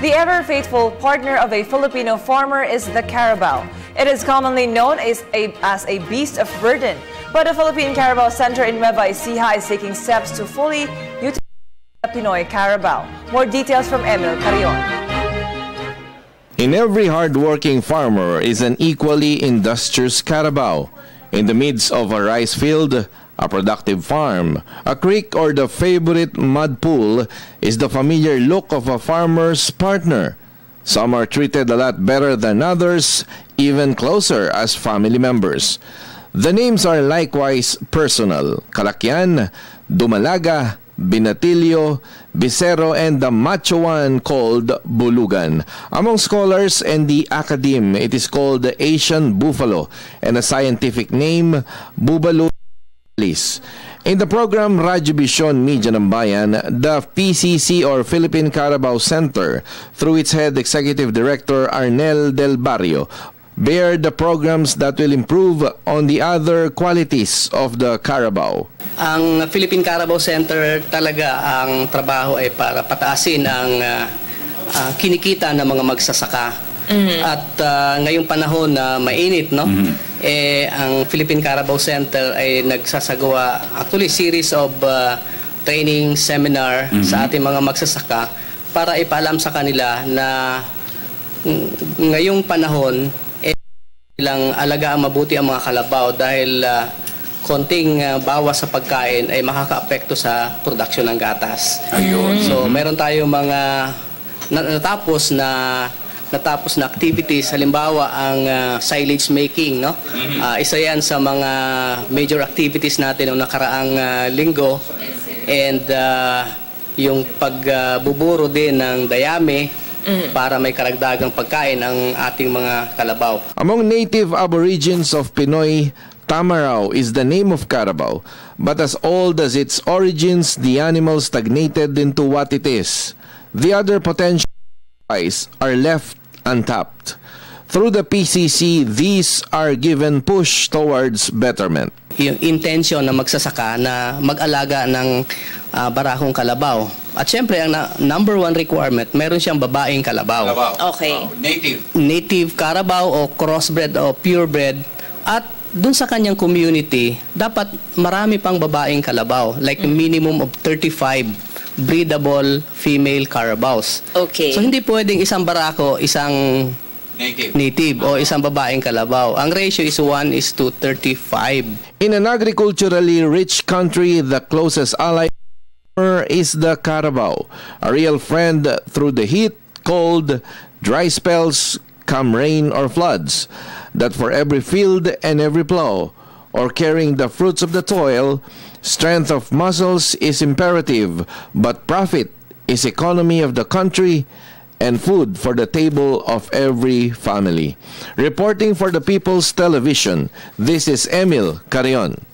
The ever-faithful partner of a Filipino farmer is the carabao. It is commonly known as a beast of burden, but the Philippine Carabao Center in Nueva Ecija is taking steps to fully utilize the Pinoy carabao. More details from Emil Carrion. In every hard-working farmer is an equally industrious carabao. In the midst of a rice field, a productive farm, a creek, or the favorite mud pool is the familiar look of a farmer's partner. Some are treated a lot better than others, even closer as family members. The names are likewise personal: Kalakyan, Dumalaga, Binatilyo, Bisero, and the macho one called Bulugan. Among scholars and the academe, it is called the Asian buffalo, and a scientific name, Bubalo. In the program Radyo Vision Media ng Bayan, the PCC or Philippine Carabao Center, through its head executive director Arnel Del Barrio, bear the programs that will improve on the other qualities of the carabao. Ang Philippine Carabao Center talaga ang trabaho ay para pataasin ang kinikita ng mga magsasaka. At ngayong panahon na mainit, no? Ang Philippine Carabao Center ay nagsasagawa actually series of training seminar sa ating mga magsasaka para ipaalam sa kanila na ngayong panahon ilang alagaan mabuti ang mga kalabaw dahil konting bawas sa pagkain ay makakaapekto sa production ng gatas. So meron tayong mga natapos na activities, halimbawa ang silage making, no? Isa yan sa mga major activities natin noong nakaraang linggo, and yung pagbuburo din ng dayami para may karagdagang pagkain ang ating mga kalabaw. Among native aborigines of Pinoy, Tamaraw is the name of carabao, but as old as its origins, the animal stagnated into what it is. The other potential are left untapped. Through the PCC, these are given push towards betterment. Yung intention na magsasaka na mag-alaga ng barahong kalabaw. At syempre, ang number one requirement, meron siyang babaeng kalabaw. Okay. Native carabao o crossbred o purebred. At dun sa kanyang community, dapat marami pang babaeng kalabaw. Like minimum of 35 breedable female carabaos. Okay. So hindi pwedeng isang barako, isang native o isang babaeng kalabaw. Ang ratio is 1:35. In an agriculturally rich country, the closest ally is the carabao, a real friend through the heat, cold, dry spells, come rain or floods, that for every field and every plow, or carrying the fruits of the toil, strength of muscles is imperative, but profit is economy of the country and food for the table of every family. Reporting for the People's Television, this is Emil Carrion.